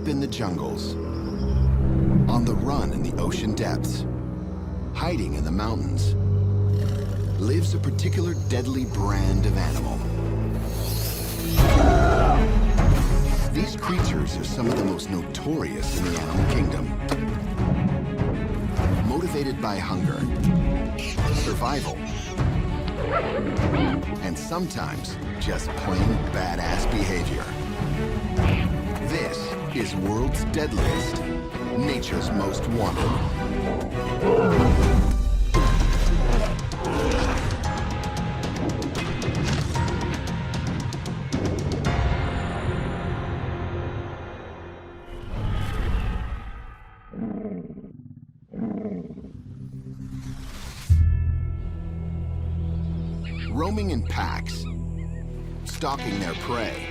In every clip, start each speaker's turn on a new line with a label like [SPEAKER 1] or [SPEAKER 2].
[SPEAKER 1] Deep in the jungles, on the run in the ocean depths, hiding in the mountains, lives a particular deadly brand of animal. These creatures are some of the most notorious in the animal kingdom. Motivated by hunger, survival, and sometimes just plain badass behavior. This is World's Deadliest, Nature's Most Wanted. Roaming in packs, stalking their prey,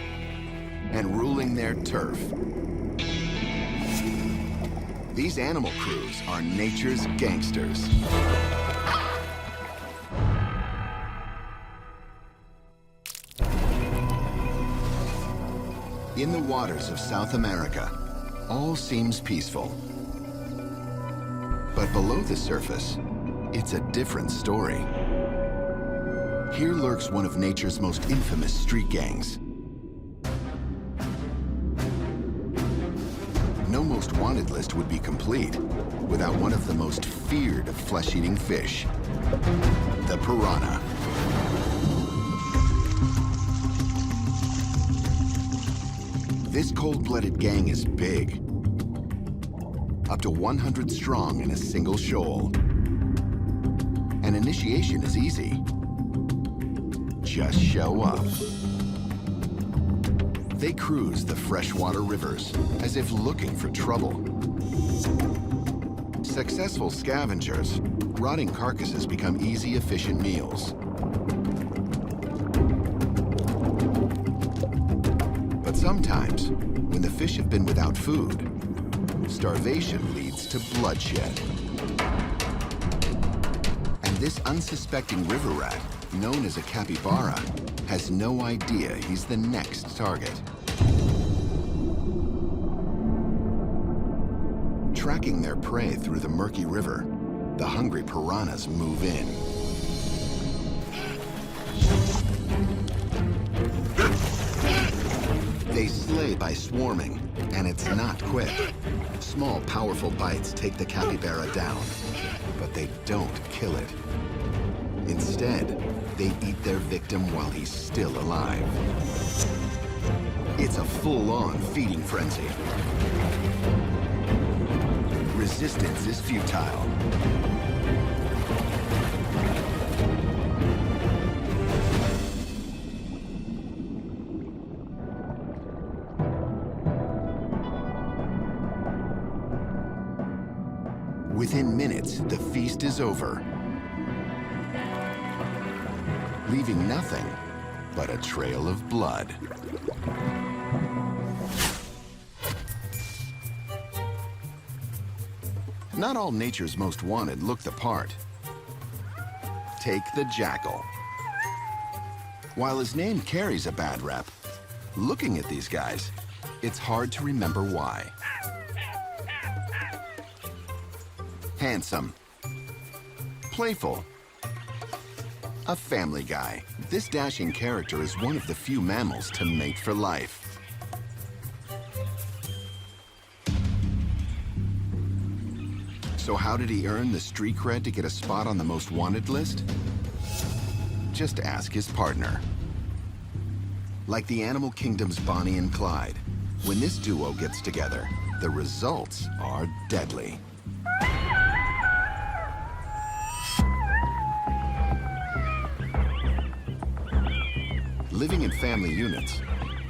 [SPEAKER 1] and ruling their turf. These animal crews are nature's gangsters. In the waters of South America, all seems peaceful. But below the surface, it's a different story. Here lurks one of nature's most infamous street gangs. No most wanted list would be complete without one of the most feared of flesh-eating fish, the piranha. This cold-blooded gang is big, up to 100 strong in a single shoal. And initiation is easy. Just show up. They cruise the freshwater rivers as if looking for trouble. Successful scavengers, rotting carcasses become easy, efficient meals. But sometimes, when the fish have been without food, starvation leads to bloodshed. And this unsuspecting river rat, known as a capybara, has no idea he's the next target. Tracking their prey through the murky river, the hungry piranhas move in. They slay by swarming, and it's not quick. Small, powerful bites take the capybara down, but they don't kill it. Instead, they eat their victim while he's still alive. It's a full-on feeding frenzy. Resistance is futile. Within minutes, the feast is over, leaving nothing but a trail of blood. Not all nature's most wanted look the part. Take the jackal. While his name carries a bad rep, looking at these guys, it's hard to remember why. Handsome, playful, a family guy. This dashing character is one of the few mammals to mate for life. So how did he earn the street cred to get a spot on the most wanted list? Just ask his partner. Like the animal kingdom's Bonnie and Clyde, when this duo gets together, the results are deadly. Living in family units,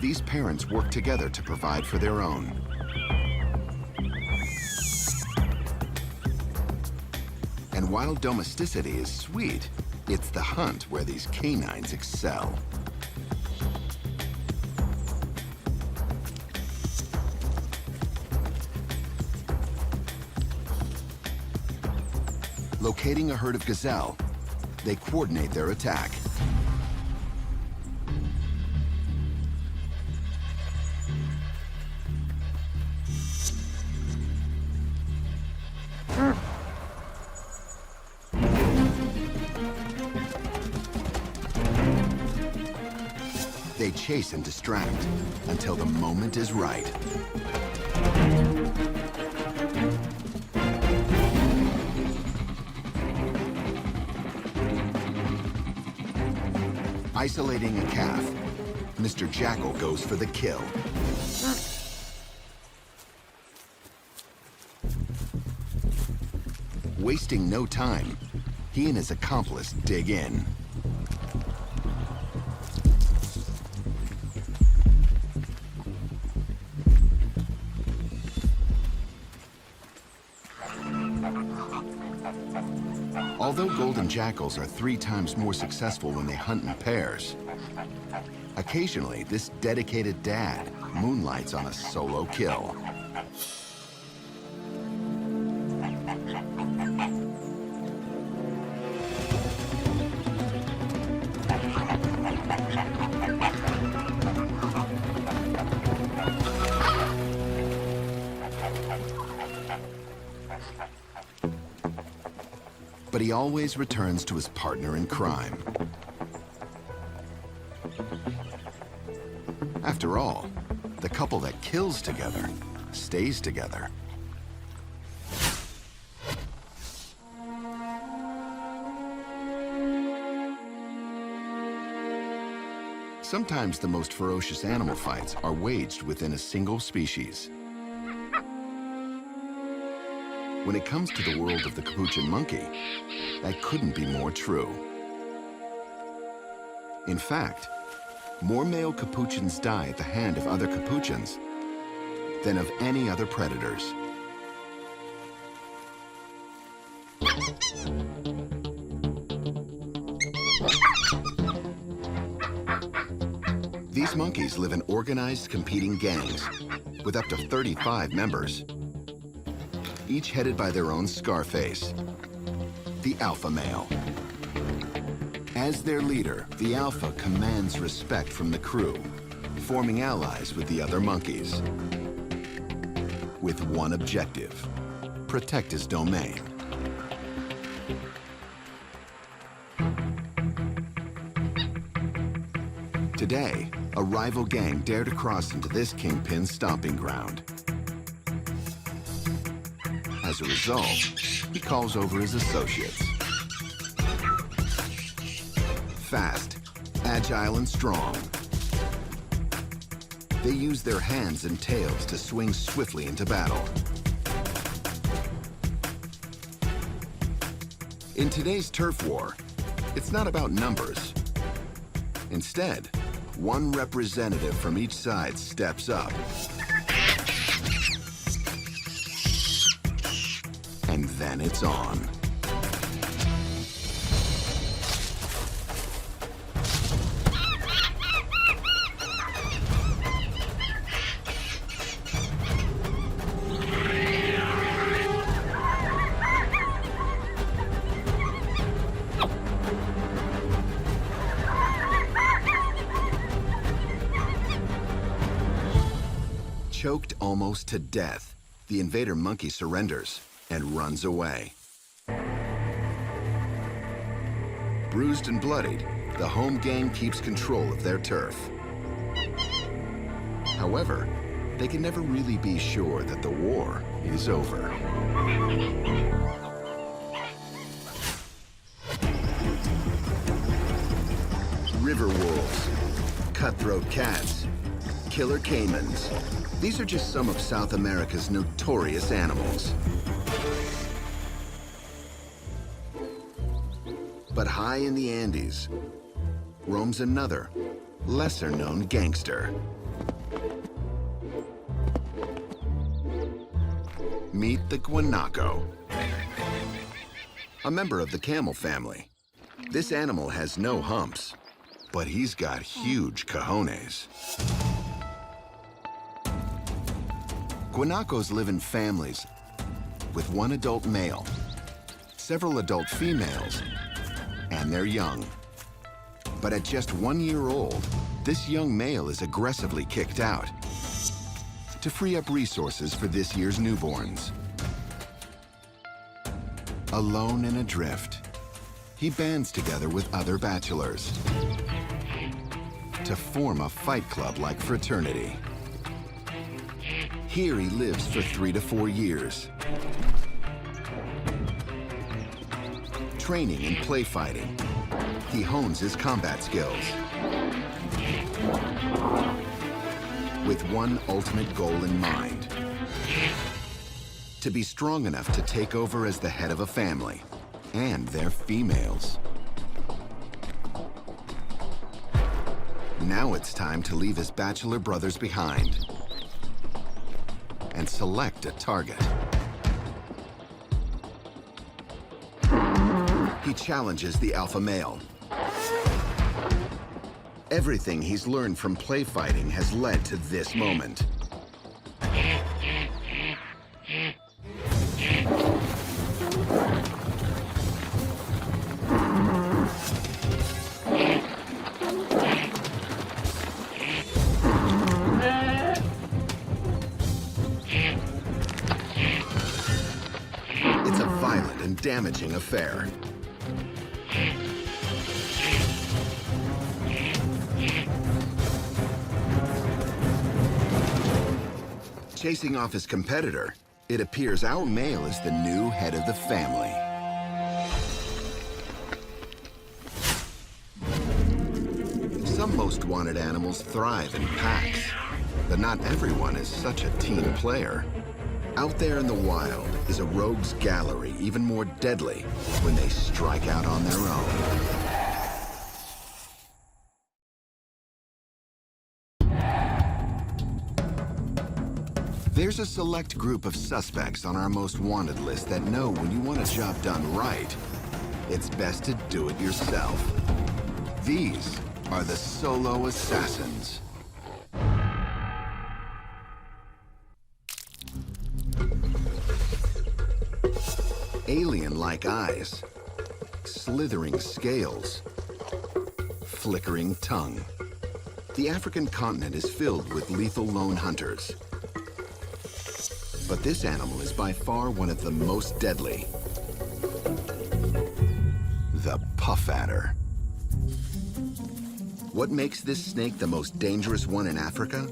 [SPEAKER 1] these parents work together to provide for their own. And while domesticity is sweet, it's the hunt where these canines excel. Locating a herd of gazelle, they coordinate their attack. chase and distract until the moment is right. Isolating a calf, Mr. Jackal goes for the kill. Wasting no time, he and his accomplice dig in. Although golden jackals are 3 times more successful when they hunt in pairs, occasionally this dedicated dad moonlights on a solo kill. But he always returns to his partner in crime. After all, the couple that kills together stays together. Sometimes the most ferocious animal fights are waged within a single species. When it comes to the world of the capuchin monkey, that couldn't be more true. In fact, more male capuchins die at the hand of other capuchins than of any other predators. These monkeys live in organized competing gangs with up to 35 members, each headed by their own Scarface, the alpha male. As their leader, the alpha commands respect from the crew, forming allies with the other monkeys. With one objective: protect his domain. Today, a rival gang dare to cross into this kingpin's stomping ground. As a result, he calls over his associates. Fast, agile, and strong. They use their hands and tails to swing swiftly into battle. In today's turf war, it's not about numbers. Instead, one representative from each side steps up. And then it's on. Choked almost to death, the invader monkey surrenders and runs away. Bruised and bloodied, the home gang keeps control of their turf. However, they can never really be sure that the war is over. River wolves, cutthroat cats, killer caimans. These are just some of South America's notorious animals. But high in the Andes roams another, lesser-known gangster. Meet the guanaco. A member of the camel family. This animal has no humps, but he's got huge cojones. Guanacos live in families with one adult male, several adult females, and their young. But at just 1 year old, this young male is aggressively kicked out to free up resources for this year's newborns. Alone and adrift, he bands together with other bachelors to form a fight club-like fraternity. Here he lives for 3 to 4 years, training and play fighting. He hones his combat skills with one ultimate goal in mind: to be strong enough to take over as the head of a family, and they're females. Now it's time to leave his bachelor brothers behind and select a target. He challenges the alpha male. Everything he's learned from play fighting has led to this moment. It's a violent and damaging affair. Chasing off his competitor, it appears our male is the new head of the family. Some most wanted animals thrive in packs, but not everyone is such a team player. Out there in the wild is a rogues gallery even more deadly when they strike out on their own. There's a select group of suspects on our most wanted list that know when you want a job done right, it's best to do it yourself. These are the Solo Assassins. Alien-like eyes, slithering scales, flickering tongue. The African continent is filled with lethal lone hunters. But this animal is by far one of the most deadly. The puff adder. What makes this snake the most dangerous one in Africa?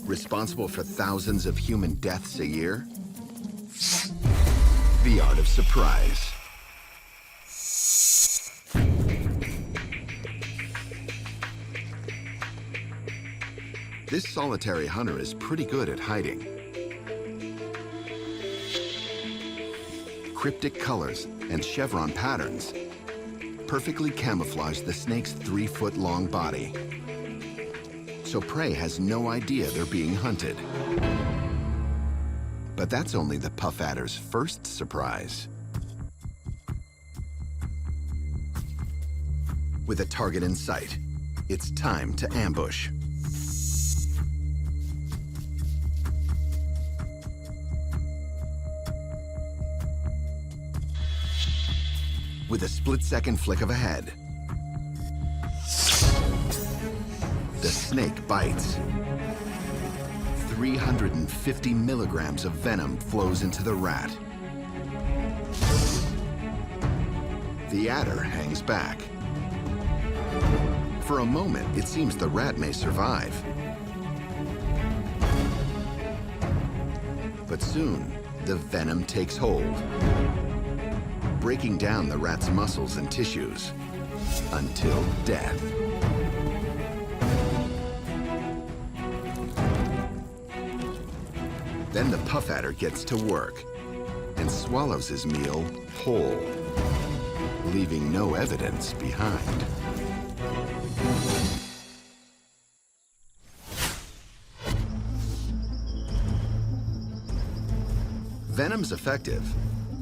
[SPEAKER 1] Responsible for thousands of human deaths a year? The art of surprise. This solitary hunter is pretty good at hiding. Cryptic colors and chevron patterns perfectly camouflage the snake's 3-foot-long body, so prey has no idea they're being hunted. But that's only the puff adder's first surprise. With a target in sight, it's time to ambush. With a split-second flick of a head, the snake bites. 350 milligrams of venom flows into the rat. The adder hangs back. For a moment, it seems the rat may survive. But soon, the venom takes hold, breaking down the rat's muscles and tissues until death. Then the puff adder gets to work and swallows his meal whole, leaving no evidence behind. Venom's effective,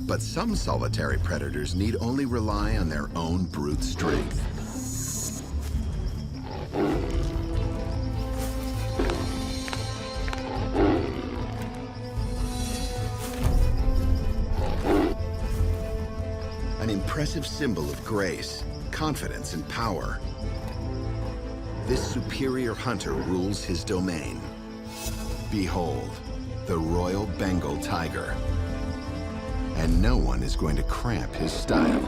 [SPEAKER 1] but some solitary predators need only rely on their own brute strength. An impressive symbol of grace, confidence, and power. This superior hunter rules his domain. Behold, the Royal Bengal Tiger. And no one is going to cramp his style.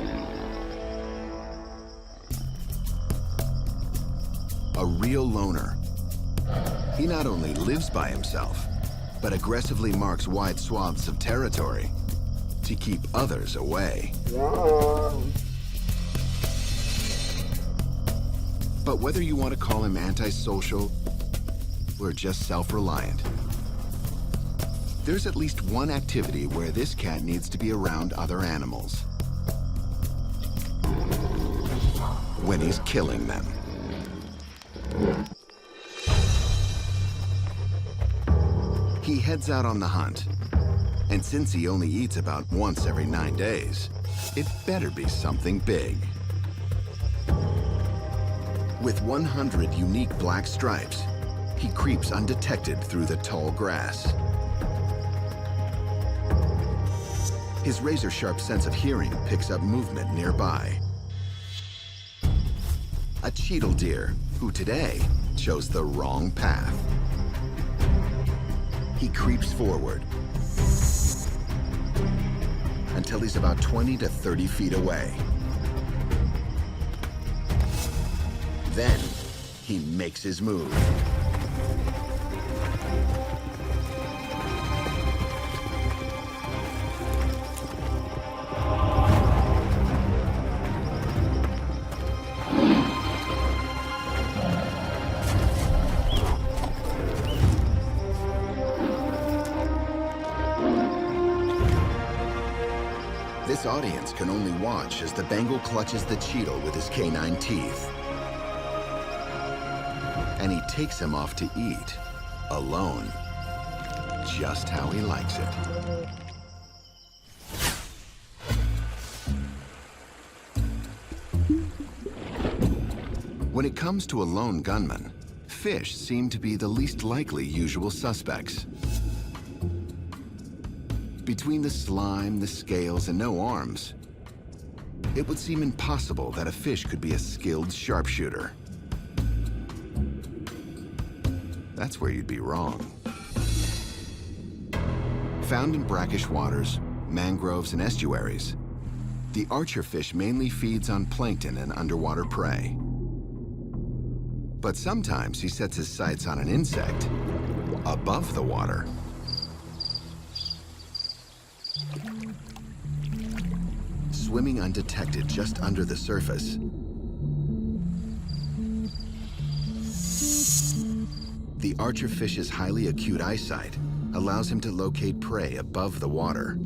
[SPEAKER 1] a real loner. He not only lives by himself, but aggressively marks wide swaths of territory to keep others away. But whether you want to call him antisocial or just self-reliant, there's at least one activity where this cat needs to be around other animals. When he's killing them. He heads out on the hunt, and since he only eats about once every 9 days, it better be something big. With 100 unique black stripes, he creeps undetected through the tall grass. His razor-sharp sense of hearing picks up movement nearby. A cheetle deer, who today chose the wrong path. He creeps forward until he's about 20 to 30 feet away. Then, he makes his move. This audience can only watch as the Bengal clutches the cheetle with his canine teeth. And he takes him off to eat, alone, just how he likes it. When it comes to a lone gunman, fish seem to be the least likely usual suspects. Between the slime, the scales, and no arms, it would seem impossible that a fish could be a skilled sharpshooter. That's where you'd be wrong. Found in brackish waters, mangroves, and estuaries, the archerfish mainly feeds on plankton and underwater prey. But sometimes he sets his sights on an insect above the water. Swimming undetected just under the surface, the archerfish's highly acute eyesight allows him to locate prey above the water.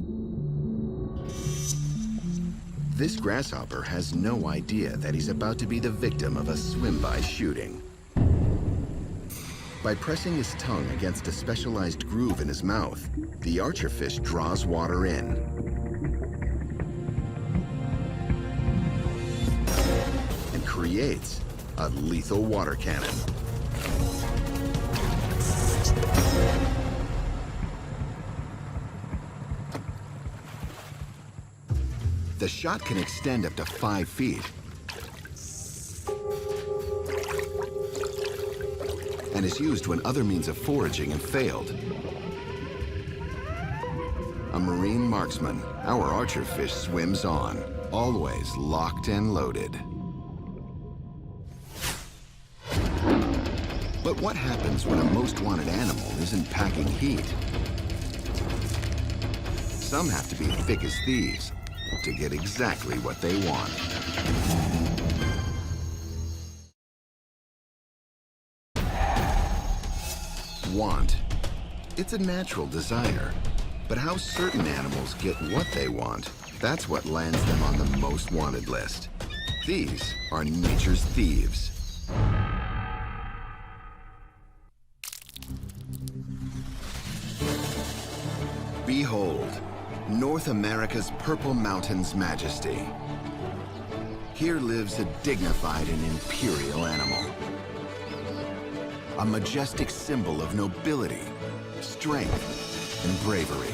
[SPEAKER 1] This grasshopper has no idea that he's about to be the victim of a swim-by shooting. By pressing his tongue against a specialized groove in his mouth, the archerfish draws water in. And creates a lethal water cannon. The shot can extend up to 5 feet and is used when other means of foraging have failed. A marine marksman, our archerfish swims on, always locked and loaded. But what happens when a most wanted animal isn't packing heat? Some have to be thick as thieves to get exactly what they want. Want. It's a natural desire. But how certain animals get what they want, that's what lands them on the most wanted list. These are nature's thieves. Behold, North America's Purple Mountain's majesty. Here lives a dignified and imperial animal. A majestic symbol of nobility, strength, and bravery.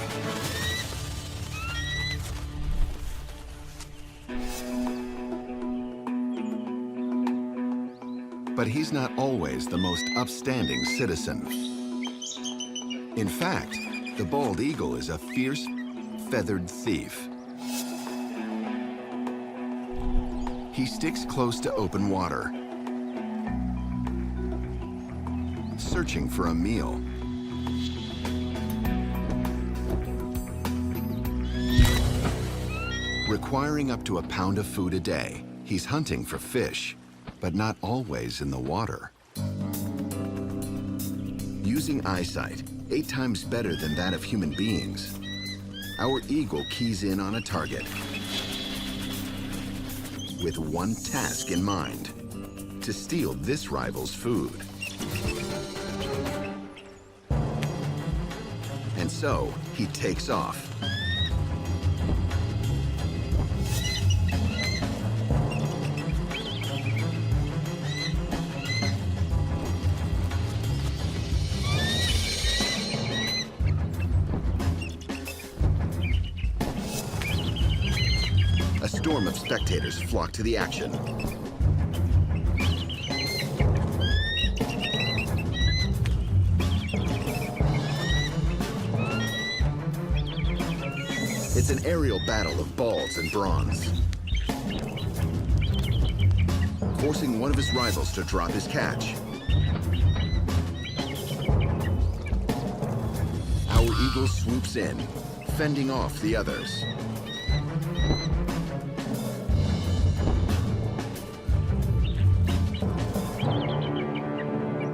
[SPEAKER 1] But he's not always the most upstanding citizen. In fact, the bald eagle is a fierce, feathered thief. He sticks close to open water searching for a meal. Requiring up to a pound of food a day, he's hunting for fish, but not always in the water. Using eyesight, 8 times better than that of human beings, our eagle keys in on a target with one task in mind: to steal this rival's food. And so, he takes off. A storm of spectators flock to the action. It's an aerial battle of balls and bronze, forcing one of his rivals to drop his catch. Our eagle swoops in, fending off the others.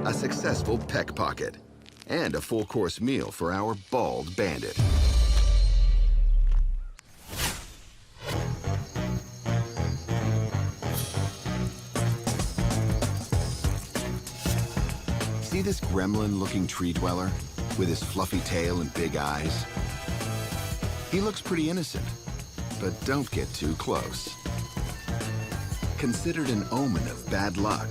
[SPEAKER 1] A successful peck pocket, and a full-course meal for our bald bandit. See this gremlin-looking tree dweller with his fluffy tail and big eyes? He looks pretty innocent, but don't get too close. Considered an omen of bad luck,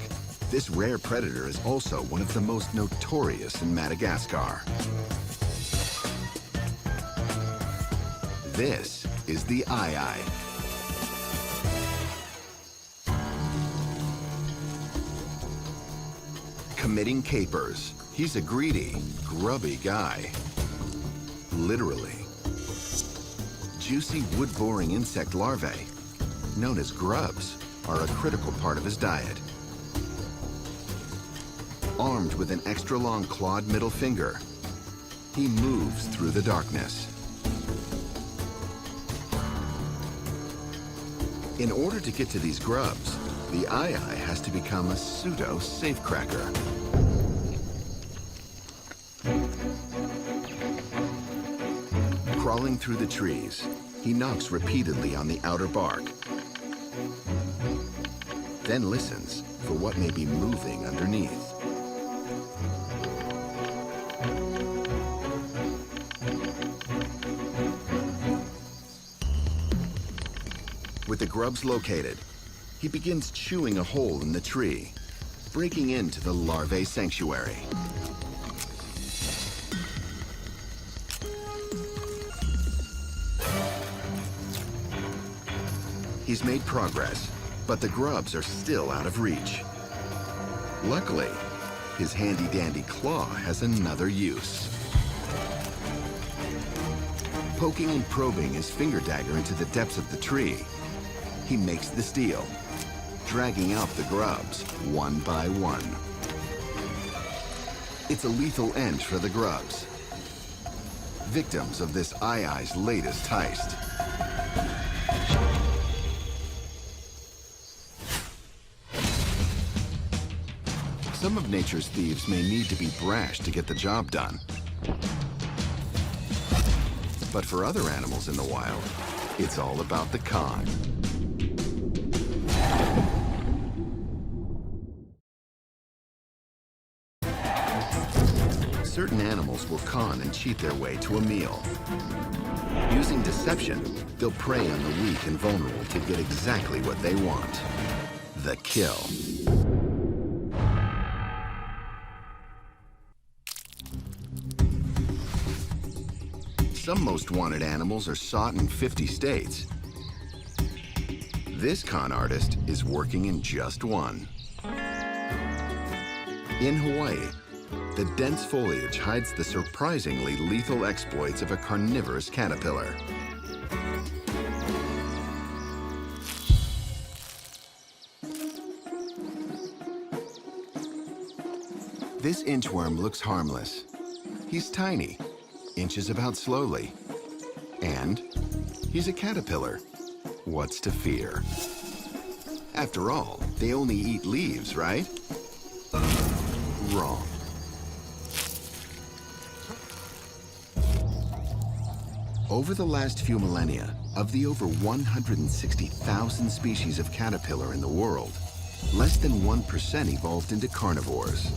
[SPEAKER 1] this rare predator is also one of the most notorious in Madagascar. This is the aye-aye. Committing capers. He's a greedy, grubby guy. Literally. Juicy wood-boring insect larvae, known as grubs, are a critical part of his diet. Armed with an extra-long clawed middle finger, he moves through the darkness. In order to get to these grubs, the aye-aye has to become a pseudo-safecracker. Crawling through the trees, he knocks repeatedly on the outer bark, then listens for what may be moving underneath. With the grubs located, he begins chewing a hole in the tree, breaking into the larvae sanctuary. He's made progress, but the grubs are still out of reach. Luckily, his handy-dandy claw has another use. Poking and probing his finger dagger into the depths of the tree, he makes the steal, dragging out the grubs one by one. It's a lethal end for the grubs, victims of this aye-aye's latest heist. Some of nature's thieves may need to be brash to get the job done. But for other animals in the wild, it's all about the con. Certain animals will con and cheat their way to a meal. Using deception, they'll prey on the weak and vulnerable to get exactly what they want: the kill. Some most wanted animals are sought in 50 states. This con artist is working in just one. In Hawaii, the dense foliage hides the surprisingly lethal exploits of a carnivorous caterpillar. This inchworm looks harmless. He's tiny, inches about slowly. And he's a caterpillar. What's to fear? After all, they only eat leaves, right? Wrong. Over the last few millennia, of the over 160,000 species of caterpillar in the world, less than 1% evolved into carnivores.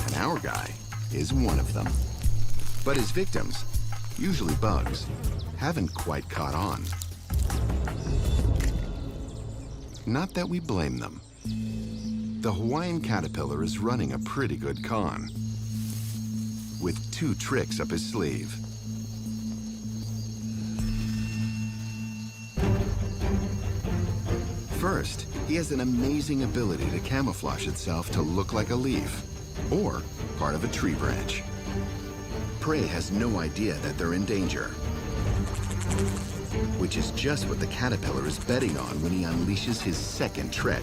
[SPEAKER 1] And our guy is one of them. But his victims, usually bugs, haven't quite caught on. Not that we blame them. The Hawaiian caterpillar is running a pretty good con, with 2 tricks up his sleeve. First, he has an amazing ability to camouflage itself to look like a leaf, or part of a tree branch. Prey has no idea that they're in danger, which is just what the caterpillar is betting on when he unleashes his second trick.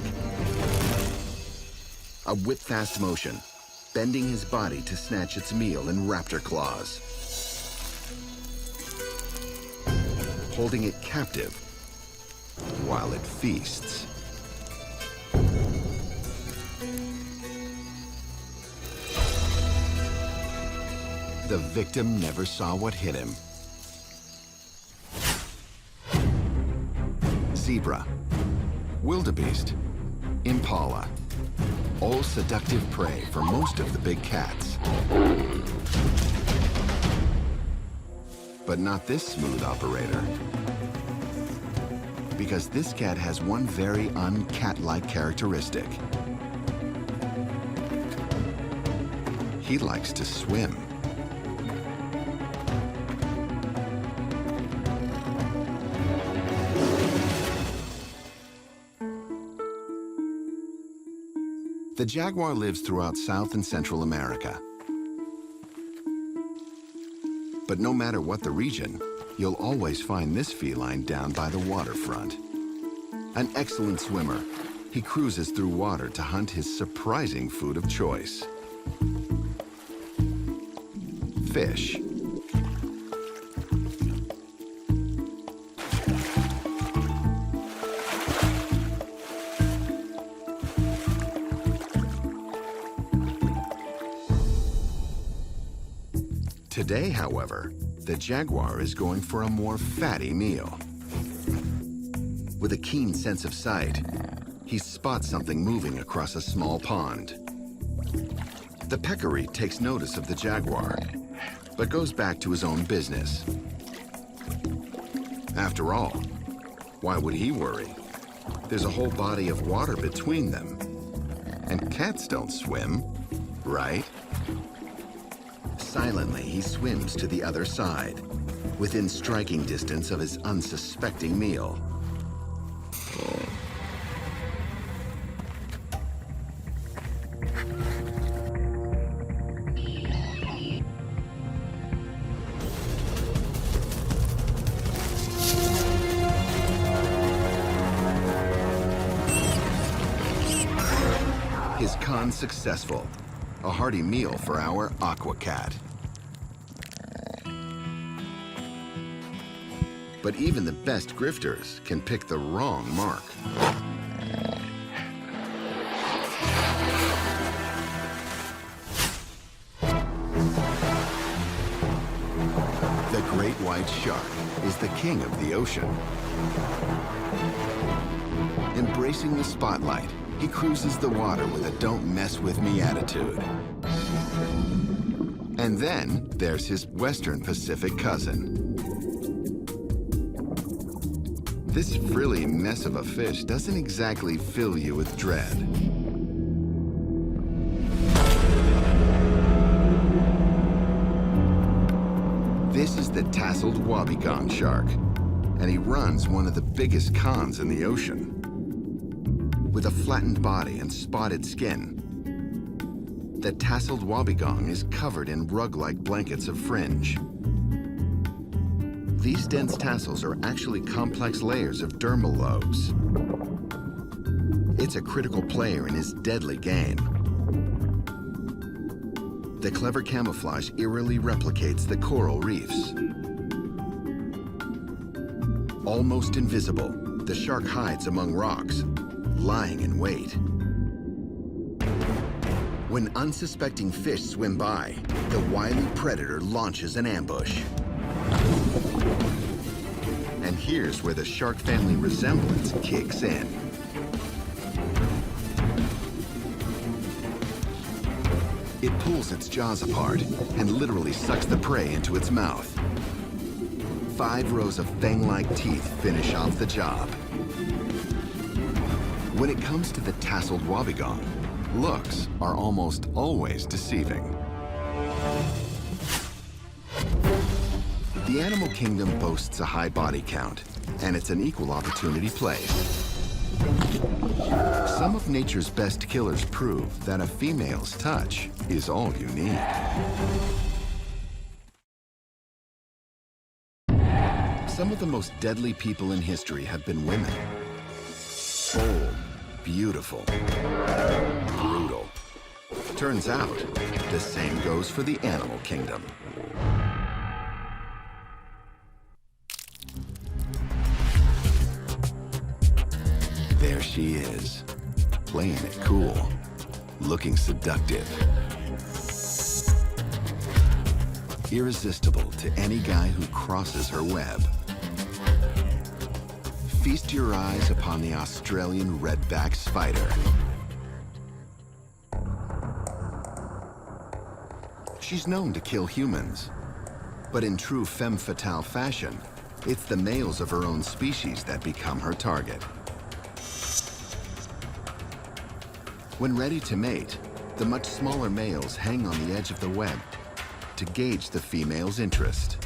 [SPEAKER 1] A whip-fast motion, bending his body to snatch its meal in raptor claws, holding it captive while it feasts. The victim never saw what hit him. Zebra, wildebeest, impala, all seductive prey for most of the big cats. But not this smooth operator. Because this cat has one very un-cat-like characteristic. He likes to swim. The jaguar lives throughout South and Central America. But no matter what the region, you'll always find this feline down by the waterfront. An excellent swimmer, he cruises through water to hunt his surprising food of choice: fish. Today, however, the jaguar is going for a more fatty meal. With a keen sense of sight, he spots something moving across a small pond. The peccary takes notice of the jaguar, but goes back to his own business. After all, why would he worry? There's a whole body of water between them. And cats don't swim, right? Silently, he swims to the other side, within striking distance of his unsuspecting meal. His con successful. A hearty meal for our aqua cat. But even the best grifters can pick the wrong mark. The great white shark is the king of the ocean. Embracing the spotlight, he cruises the water with a don't mess with me attitude. And then there's his Western Pacific cousin. This frilly mess of a fish doesn't exactly fill you with dread. This is the tasseled wobbegong shark, and he runs one of the biggest cons in the ocean. With a flattened body and spotted skin, the tasseled wobbegong is covered in rug-like blankets of fringe. These dense tassels are actually complex layers of dermal lobes. It's a critical player in his deadly game. The clever camouflage eerily replicates the coral reefs. Almost invisible, the shark hides among rocks, lying in wait. When unsuspecting fish swim by, the wily predator launches an ambush. And here's where the shark family resemblance kicks in. It pulls its jaws apart and literally sucks the prey into its mouth. 5 rows of fang-like teeth finish off the job. When it comes to the tasseled wobbegong, looks are almost always deceiving. The animal kingdom boasts a high body count, and it's an equal opportunity place. Some of nature's best killers prove that a female's touch is all you need. Some of the most deadly people in history have been women. Bold, beautiful, brutal. Turns out, the same goes for the animal kingdom. There she is, playing it cool, looking seductive. Irresistible to any guy who crosses her web. Feast your eyes upon the Australian redback spider. She's known to kill humans, but in true femme fatale fashion, it's the males of her own species that become her target. When ready to mate, the much smaller males hang on the edge of the web to gauge the female's interest.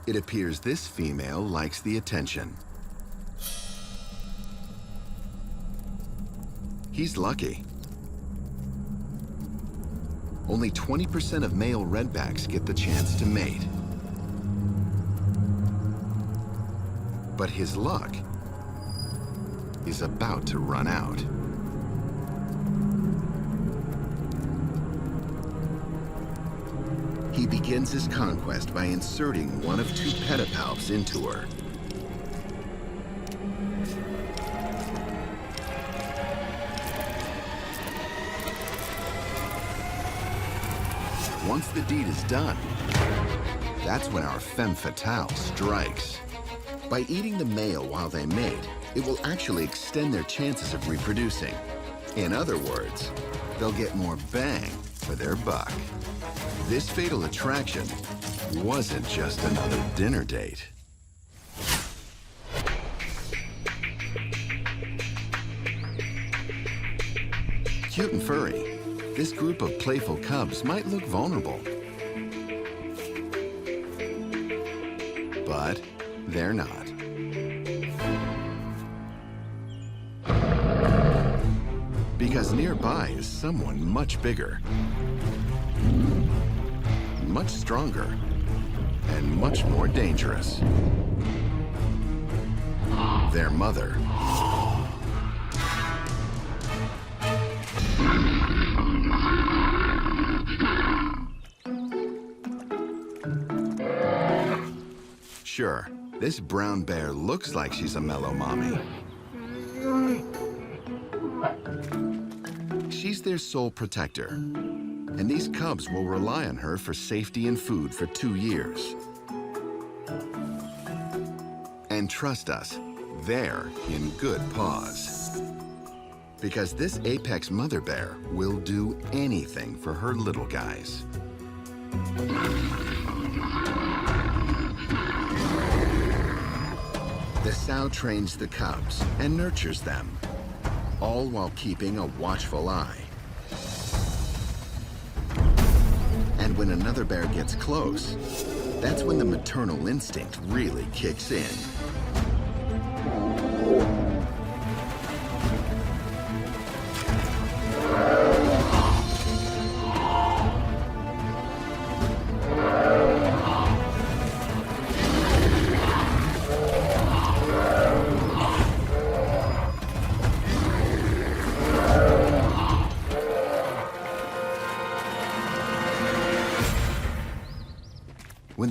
[SPEAKER 1] It appears this female likes the attention. He's lucky. Only 20% of male redbacks get the chance to mate. But his luck is about to run out. He begins his conquest by inserting one of 2 pedipalps into her. Once the deed is done, that's when our femme fatale strikes. By eating the male while they mate, it will actually extend their chances of reproducing. In other words, they'll get more bang for their buck. This fatal attraction wasn't just another dinner date. Cute and furry, this group of playful cubs might look vulnerable. But they're not. Because nearby is someone much bigger, much stronger, and much more dangerous. Their mother. Sure, this brown bear looks like she's a mellow mommy. She's their sole protector, and these cubs will rely on her for safety and food for 2 years. And trust us, they're in good paws. Because this apex mother bear will do anything for her little guys. The sow trains the cubs and nurtures them, all while keeping a watchful eye. And when another bear gets close, that's when the maternal instinct really kicks in.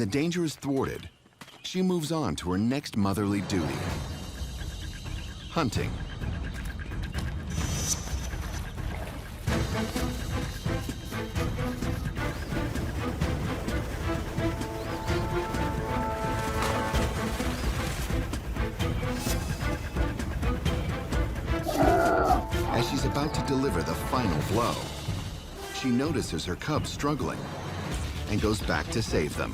[SPEAKER 1] the danger is thwarted, she moves on to her next motherly duty: hunting. As she's about to deliver the final blow, she notices her cubs struggling and goes back to save them.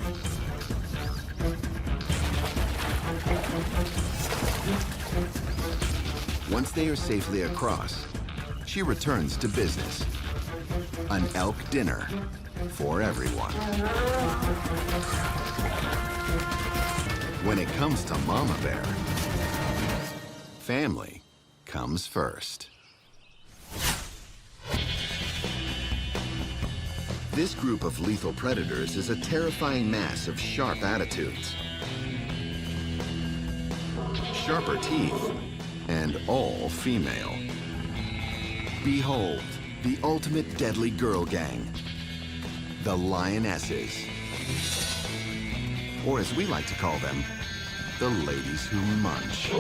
[SPEAKER 1] Once they are safely across, she returns to business. An elk dinner for everyone. When it comes to Mama Bear, family comes first. This group of lethal predators is a terrifying mass of sharp attitudes, sharper teeth, and all female. Behold, the ultimate deadly girl gang, the Lionesses. Or as we like to call them, the ladies who munch.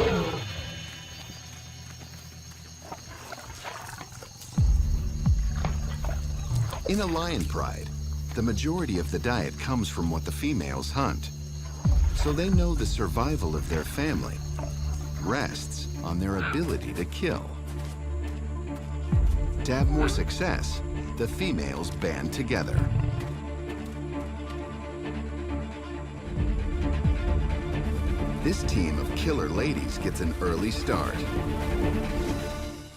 [SPEAKER 1] In a lion pride, the majority of the diet comes from what the females hunt. So they know the survival of their family rests on their ability to kill. To have more success, the females band together. This team of killer ladies gets an early start.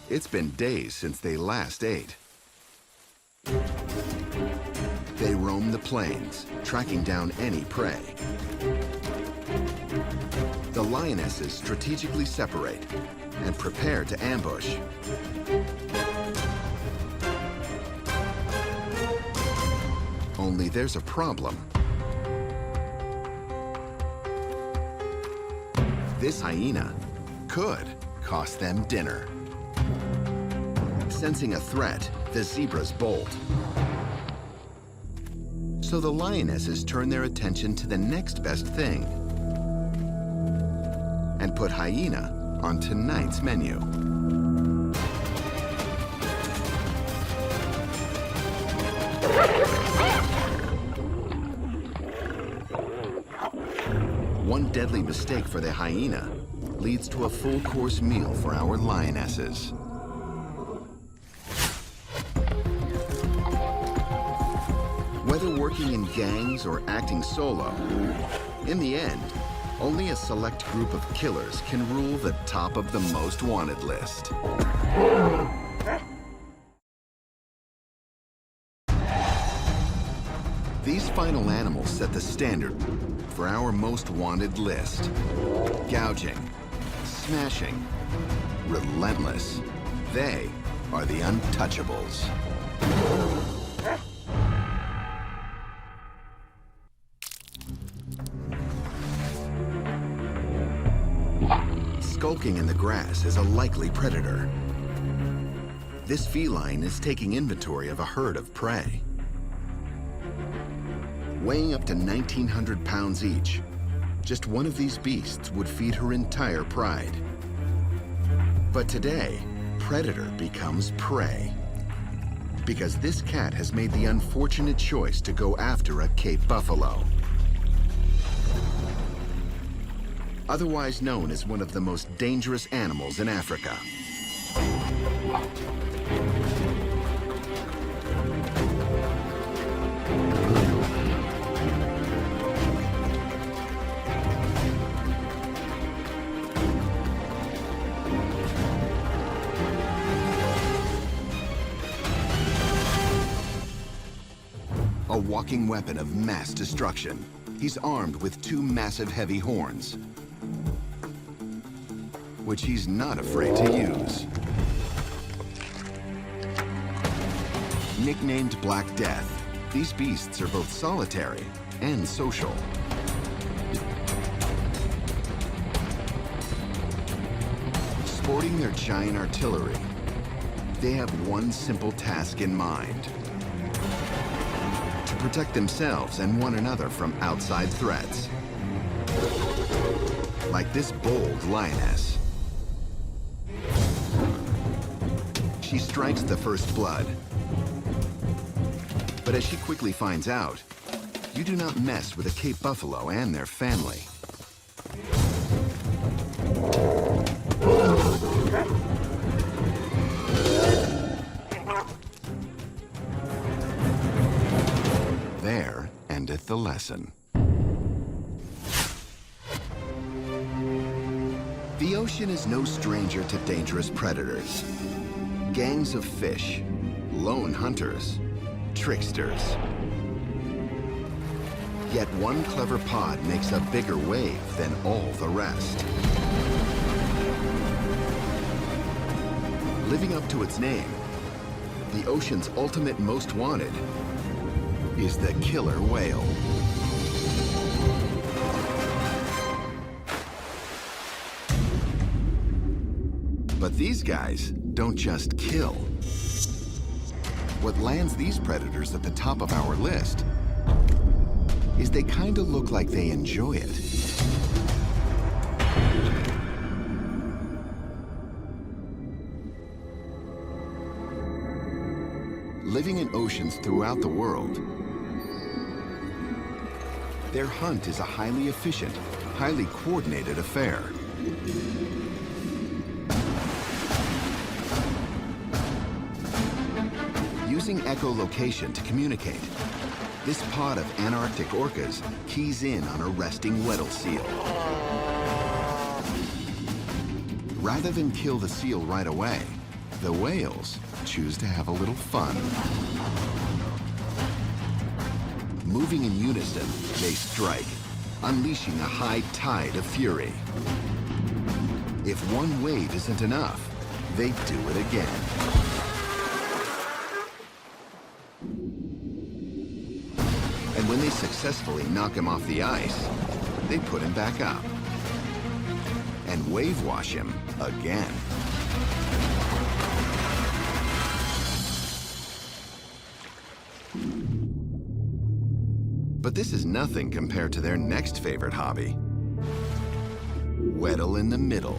[SPEAKER 1] It's been days since they last ate. They roam the plains, tracking down any prey. The lionesses strategically separate and prepare to ambush. Only there's a problem. This hyena could cost them dinner. Sensing a threat, the zebras bolt. So the lionesses turn their attention to the next best thing and put hyena on tonight's menu. One deadly mistake for the hyena leads to a full-course meal for our lionesses. Whether working in gangs or acting solo, in the end, only a select group of killers can rule the top of the most wanted list. These final animals set the standard for our most wanted list. Gouging, smashing, relentless. They are the untouchables. Skulking in the grass is a likely predator. This feline is taking inventory of a herd of prey. Weighing up to 1,900 pounds each, just one of these beasts would feed her entire pride. But today, predator becomes prey. Because this cat has made the unfortunate choice to go after a Cape buffalo. Otherwise known as one of the most dangerous animals in Africa. A walking weapon of mass destruction, he's armed with two massive heavy horns, which he's not afraid to use. Nicknamed Black Death, these beasts are both solitary and social. Sporting their giant artillery, they have one simple task in mind: to protect themselves and one another from outside threats. Like this bold lioness. She strikes the first blood. But as she quickly finds out, you do not mess with a Cape buffalo and their family. There endeth the lesson. The ocean is no stranger to dangerous predators. Gangs of fish, lone hunters, tricksters. Yet one clever pod makes a bigger wave than all the rest. Living up to its name, the ocean's ultimate most wanted is the killer whale. But these guys don't just kill. What lands these predators at the top of our list is they kind of look like they enjoy it. Living in oceans throughout the world, their hunt is a highly efficient, highly coordinated affair. Using echolocation to communicate, this pod of Antarctic orcas keys in on a resting Weddell seal. Rather than kill the seal right away, the whales choose to have a little fun. Moving in unison, they strike, unleashing a high tide of fury. If one wave isn't enough, they do it again. And when they successfully knock him off the ice, they put him back up and wave wash him again. But this is nothing compared to their next favorite hobby. Weddell in the middle.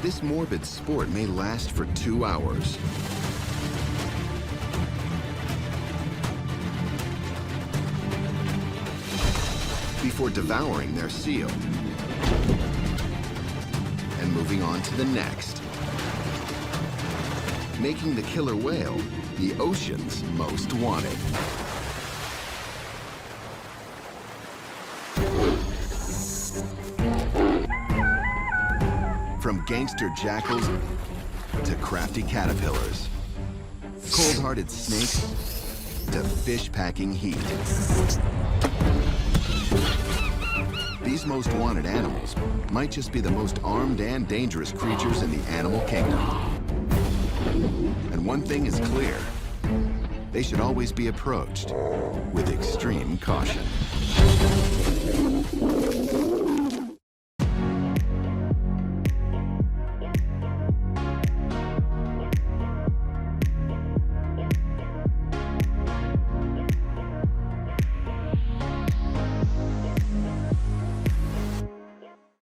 [SPEAKER 1] This morbid sport may last for 2 hours. Before devouring their seal and moving on to the next, making the killer whale the ocean's most wanted. From gangster jackals to crafty caterpillars, cold-hearted snakes to fish-packing heat. These most wanted animals might just be the most armed and dangerous creatures in the animal kingdom. And one thing is clear, they should always be approached with extreme caution.